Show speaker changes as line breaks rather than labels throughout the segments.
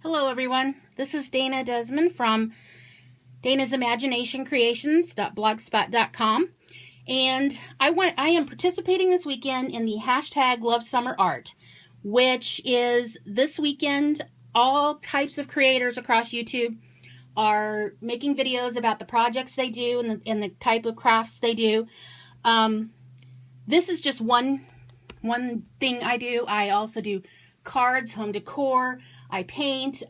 Hello everyone, this is Dana Desmond from Dana's Imagination Creations.blogspot.com, and I am participating this weekend in the hashtag lovesummerart, which is this weekend. All types of creators across YouTube are making videos about the projects they do and the type of crafts they do. This is just one thing I do. I also do cards, home decor, I paint,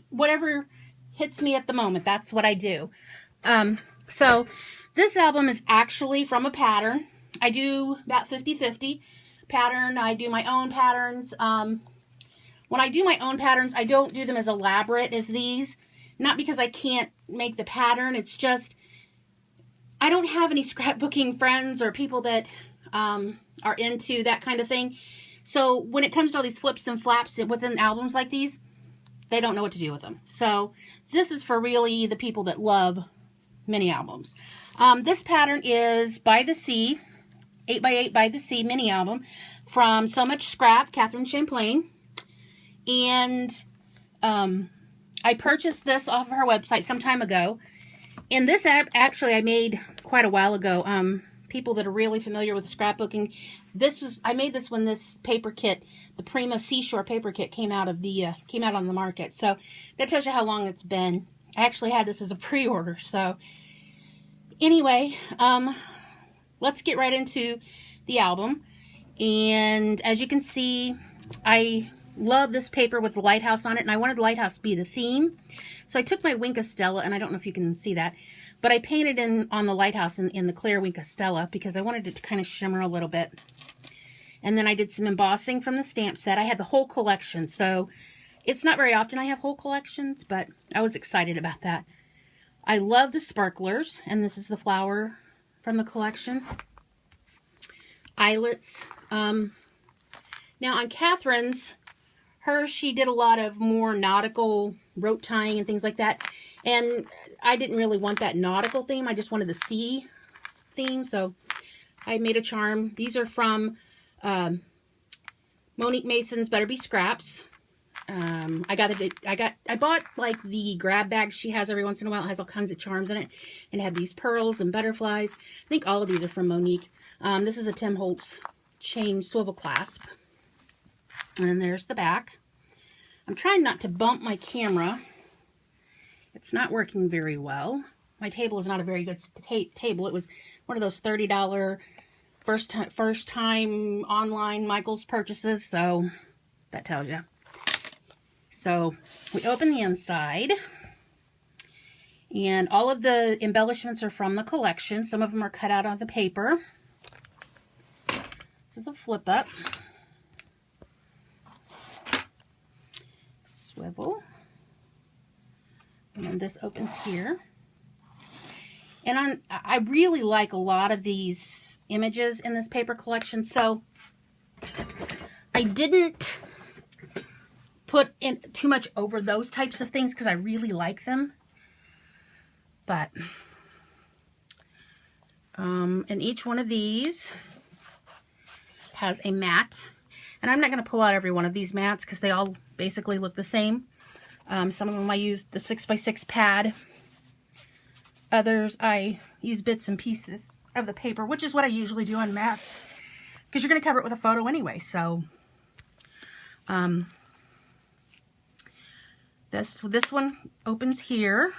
whatever hits me at the moment, that's what I do. So this album is actually from a pattern. I do about 50-50 pattern. I do my own patterns. When I do my own patterns, I don't do them as elaborate as these. Not because I can't make the pattern, it's just I don't have any scrapbooking friends or people that are into that kind of thing. So when it comes to all these flips and flaps within albums like these, they don't know what to do with them. So this is for really the people that love mini albums. This pattern is By the Sea, 8x8 By the Sea mini album from So Much Scrap, Catherine Chapdelaine. And I purchased this off of her website some time ago. And this actually I made quite a while ago. People that are really familiar with scrapbooking, I made this when this paper kit, the Prima Seashore paper kit, came out on the market. So that tells you how long it's been. I actually had this as a pre-order. So anyway, let's get right into the album. And as you can see, I love this paper with the lighthouse on it, and I wanted the lighthouse to be the theme. So I took my Wink of Stella, and I don't know if you can see that, but I painted on the lighthouse in the clear Wink of Stella because I wanted it to kind of shimmer a little bit. And then I did some embossing from the stamp set. I had the whole collection, so it's not very often I have whole collections, but I was excited about that. I love the sparklers, and this is the flower from the collection. Eyelets. Now on Catherine's, she did a lot of more nautical rope tying and things like that. And I didn't really want that nautical theme. I just wanted the sea theme. So I made a charm. These are from Monique Mason's Better Be Scraps. I bought like the grab bag she has every once in a while. It has all kinds of charms in it. And it had these pearls and butterflies. I think all of these are from Monique. This is a Tim Holtz chain swivel clasp. And then there's the back. I'm trying not to bump my camera. It's not working very well. My table is not a very good table. It was one of those $30 first time online Michael's purchases, so that tells you. So we open the inside, and all of the embellishments are from the collection. Some of them are cut out on the paper. This is a flip up. Swivel. And then this opens here. And I really like a lot of these images in this paper collection, so I didn't put in too much over those types of things because I really like them. But and each one of these has a mat. And I'm not going to pull out every one of these mats because they all basically look the same. Some of them I used the 6x6 pad. Others I use bits and pieces of the paper, which is what I usually do on mats, because you're going to cover it with a photo anyway. So this one opens here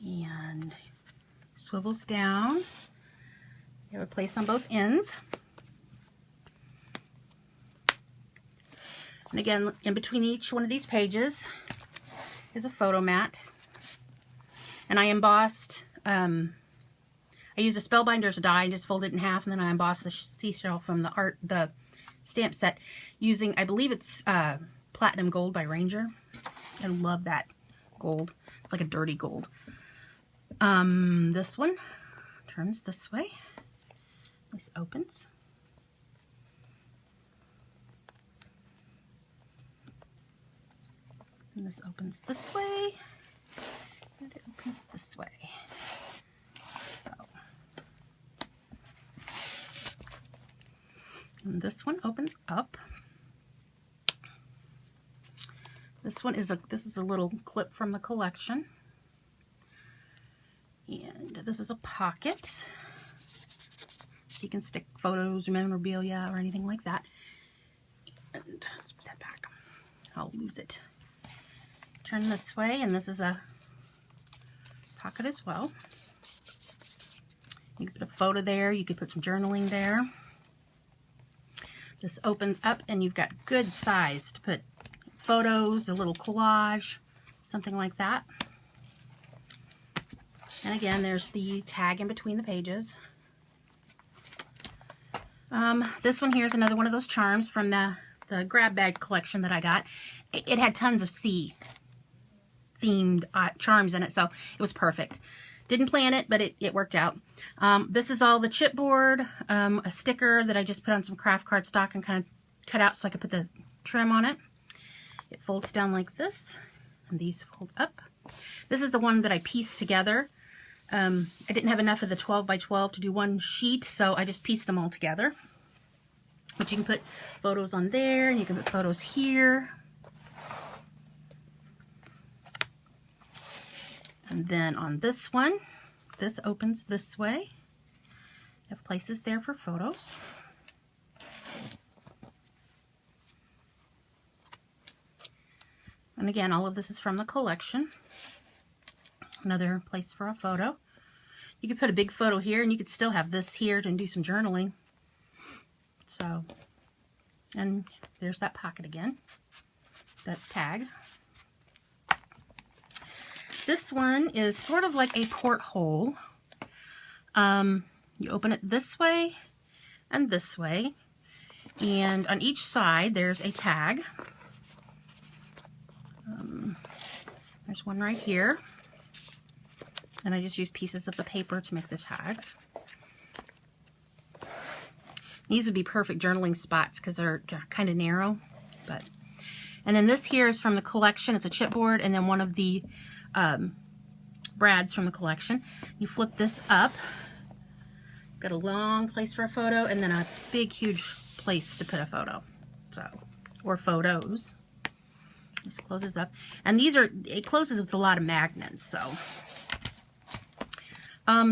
and swivels down. You have a place on both ends. And again, in between each one of these pages is a photo mat. And I embossed, I used a Spellbinder's die and just folded it in half, and then I embossed the seashell from the stamp set using, I believe it's Platinum Gold by Ranger. I love that gold. It's like a dirty gold. This one turns this way. This opens. And this opens this way, and it opens this way. So, and this one opens up. This is a little clip from the collection. And this is a pocket. So you can stick photos or memorabilia or anything like that. And let's put that back. I'll lose it. Turn this way, and this is a pocket as well. You can put a photo there. You could put some journaling there. This opens up, and you've got good size to put photos, a little collage, something like that. And again, there's the tag in between the pages. This one here is another one of those charms from the grab bag collection that I got. It had tons of sea themed charms in it, so it was perfect. Didn't plan it, but it worked out. This is all the chipboard, a sticker that I just put on some craft cardstock and kind of cut out so I could put the trim on it. It folds down like this, and these fold up. This is the one that I pieced together. I didn't have enough of the 12 by 12 to do one sheet, so I just pieced them all together. But you can put photos on there, and you can put photos here. And then on this one, this opens this way. You have places there for photos. And again, all of this is from the collection. Another place for a photo. You could put a big photo here, and you could still have this here to do some journaling. So, and there's that pocket again, that tag. This one is sort of like a porthole. You open it this way and this way, and on each side there's a tag. There's one right here, and I just used pieces of the paper to make the tags. These would be perfect journaling spots because they're kind of narrow. And then this here is from the collection. It's a chipboard, and then one of the brads from the collection. You flip this up. Got a long place for a photo, and then a big, huge place to put a photo. Or photos. This closes up, and it closes with a lot of magnets. So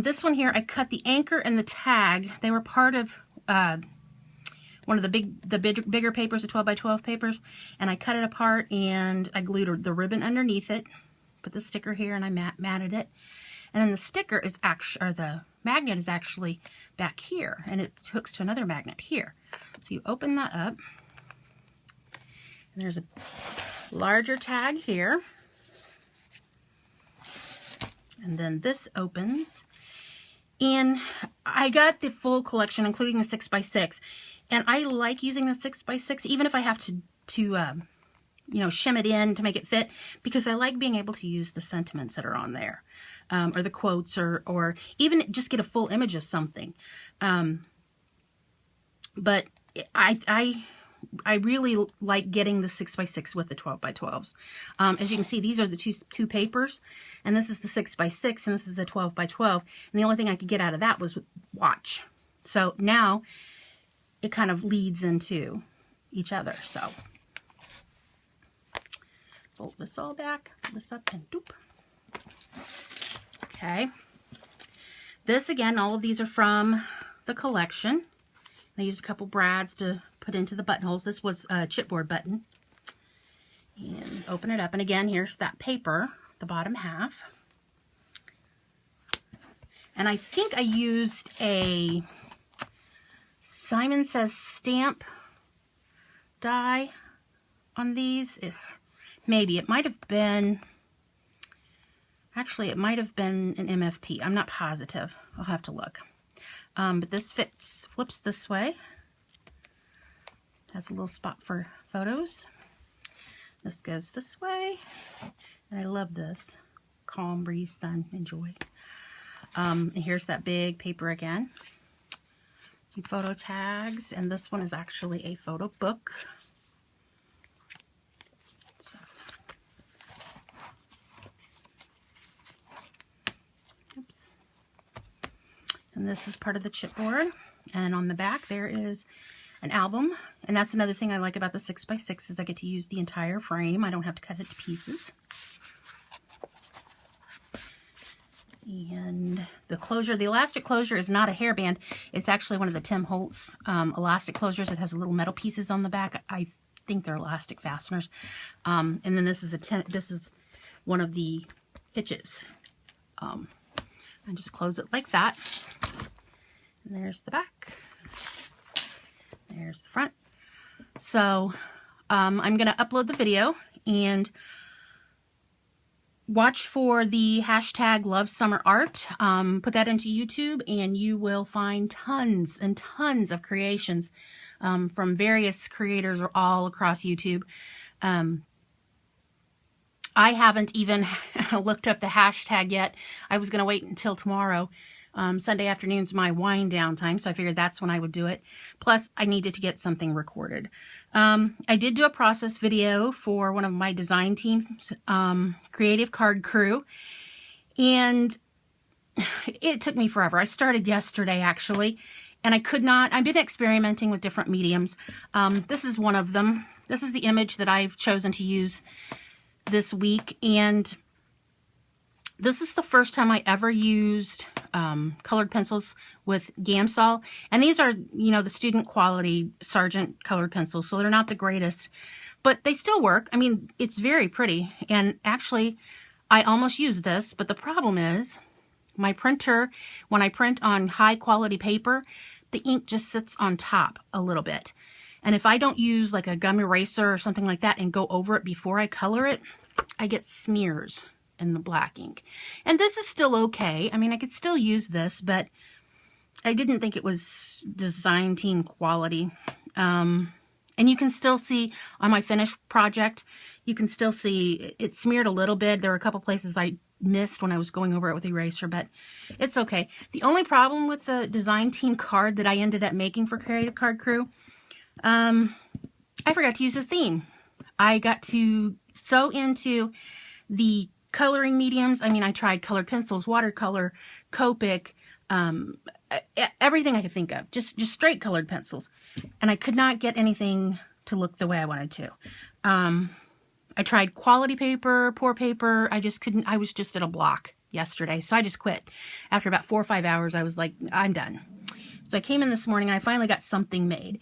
this one here, I cut the anchor and the tag. They were part of one of the bigger papers, the 12 by 12 papers, and I cut it apart and I glued the ribbon underneath it. Put the sticker here, and I matted it. And then the sticker is actually, or the magnet is actually back here, and it hooks to another magnet here. So you open that up, and there's a larger tag here. And then this opens, and I got the full collection, including the 6x6, and I like using the 6x6, even if I have to you know, shim it in to make it fit, because I like being able to use the sentiments that are on there, or the quotes, or even just get a full image of something. But I really like getting the 6x6 with the 12 by 12s. As you can see, these are the two papers, and this is the 6x6, and this is a 12 by 12. And the only thing I could get out of that was watch. So now it kind of leads into each other. So fold this all back, put this up, and doop. Okay. This again, all of these are from the collection. I used a couple brads to put into the buttonholes. This was a chipboard button. And open it up. And again, here's that paper, the bottom half. And I think I used a Simon Says stamp die on these. Maybe. It might have been... Actually, it might have been an MFT. I'm not positive. I'll have to look. But this flips this way. Has a little spot for photos. This goes this way. And I love this. Calm breeze, sun, enjoy. And here's that big paper again. Some photo tags. And this one is actually a photo book. So. Oops. And this is part of the chipboard. And on the back there is an album. And that's another thing I like about the 6x6 is I get to use the entire frame. I don't have to cut it to pieces. And the closure, the elastic closure is not a hairband. It's actually one of the Tim Holtz elastic closures. It has little metal pieces on the back. I think they're elastic fasteners. And then this is one of the hitches. And just close it like that. And there's the back. There's the front. So I'm going to upload the video and watch for the hashtag lovesummerart. Put that into YouTube and you will find tons and tons of creations from various creators all across YouTube. I haven't even looked up the hashtag yet. I was going to wait until tomorrow. Sunday afternoon's my wind down time, so I figured that's when I would do it. Plus, I needed to get something recorded. I did do a process video for one of my design team's creative card crew, and it took me forever. I started yesterday, actually, and I could not. I've been experimenting with different mediums. This is one of them. This is the image that I've chosen to use this week, and this is the first time I ever used colored pencils with Gamsol, and these are, you know, the student quality Sargent colored pencils, so they're not the greatest, but they still work. I mean, it's very pretty, and actually I almost used this, but the problem is my printer, when I print on high quality paper, the ink just sits on top a little bit. And if I don't use like a gum eraser or something like that and go over it before I color it, I get smears in the black ink. And this is still okay. I mean, I could still use this, but I didn't think it was design team quality. And you can still see on my finished project, you can still see it smeared a little bit. There were a couple places I missed when I was going over it with the eraser, but it's okay. The only problem with the design team card that I ended up making for Creative Card Crew, I forgot to use a theme. I got to sew into the coloring mediums. I mean, I tried colored pencils, watercolor, Copic, everything I could think of, just straight colored pencils. And I could not get anything to look the way I wanted to. I tried quality paper, pour paper. I just couldn't. I was just at a block yesterday, so I just quit. After about 4 or 5 hours, I was like, I'm done. So I came in this morning and I finally got something made.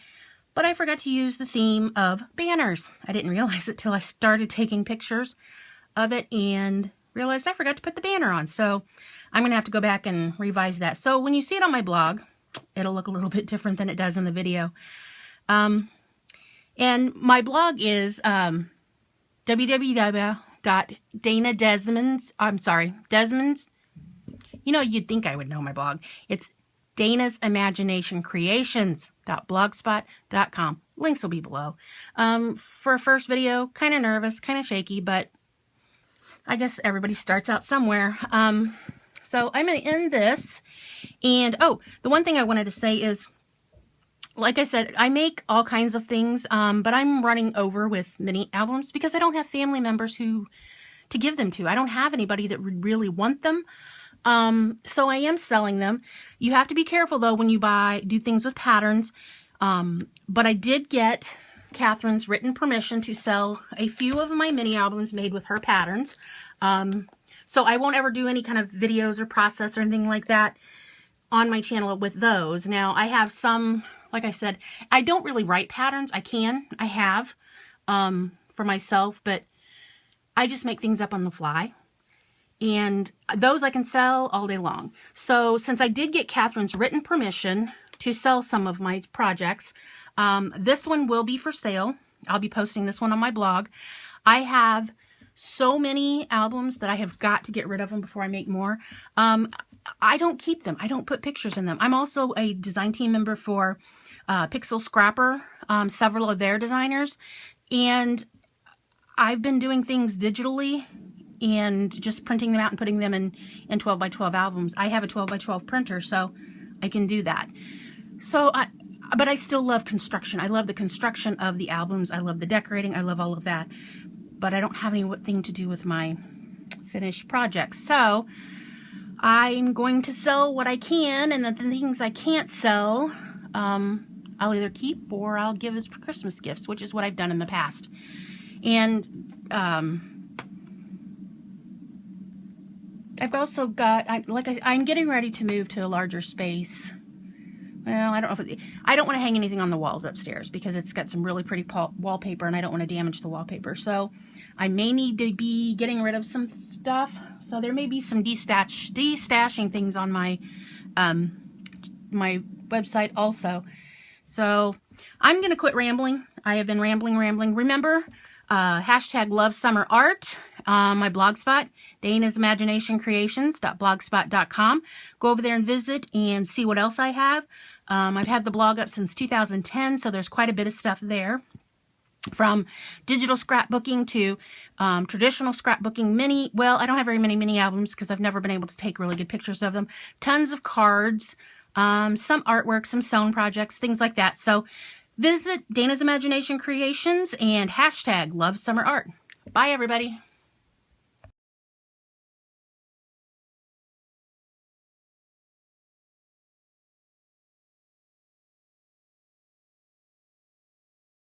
But I forgot to use the theme of banners. I didn't realize it till I started taking pictures of it and realized I forgot to put the banner on. So I'm going to have to go back and revise that. So when you see it on my blog, it'll look a little bit different than it does in the video. And my blog is Desmond's. You know, you'd think I would know my blog. It's Dana's Imagination Creations.blogspot.com. Links will be below. For a first video, kind of nervous, kind of shaky, but I guess everybody starts out somewhere. So I'm going to end this. And, oh, the one thing I wanted to say is, like I said, I make all kinds of things, but I'm running over with mini albums because I don't have family members to give them to. I don't have anybody that would really want them. So I am selling them. You have to be careful though when you do things with patterns. But I did get Catherine's written permission to sell a few of my mini albums made with her patterns. So I won't ever do any kind of videos or process or anything like that on my channel with those. Now I have some, like I said, I don't really write patterns. I have, for myself, but I just make things up on the fly. And those I can sell all day long. So since I did get Catherine's written permission to sell some of my projects, this one will be for sale. I'll be posting this one on my blog. I have so many albums that I have got to get rid of them before I make more. I don't keep them. I don't put pictures in them. I'm also a design team member for Pixel Scrapper, several of their designers. And I've been doing things digitally and just printing them out and putting them in 12 by 12 albums. I have a 12 by 12 printer, so I can do that. So, but I still love construction. I love the construction of the albums. I love the decorating. I love all of that. But I don't have anything to do with my finished projects. So I'm going to sell what I can, and the things I can't sell, I'm I'll either keep or I'll give as Christmas gifts, which is what I've done in the past. And I've also got, I'm getting ready to move to a larger space. Well, I don't know if I don't want to hang anything on the walls upstairs because it's got some really pretty wallpaper and I don't want to damage the wallpaper. So I may need to be getting rid of some stuff. So there may be some destashing things on my my website also. So I'm going to quit rambling. I have been rambling. Remember, hashtag lovesummerart on my blogspot, danasimaginationcreations.blogspot.com. Go over there and visit and see what else I have. I've had the blog up since 2010, so there's quite a bit of stuff there. From digital scrapbooking to traditional scrapbooking, well, I don't have very many mini albums because I've never been able to take really good pictures of them. Tons of cards, some artwork, some sewn projects, things like that. So visit Dana's Imagination Creations and hashtag lovesummerart. Bye, everybody.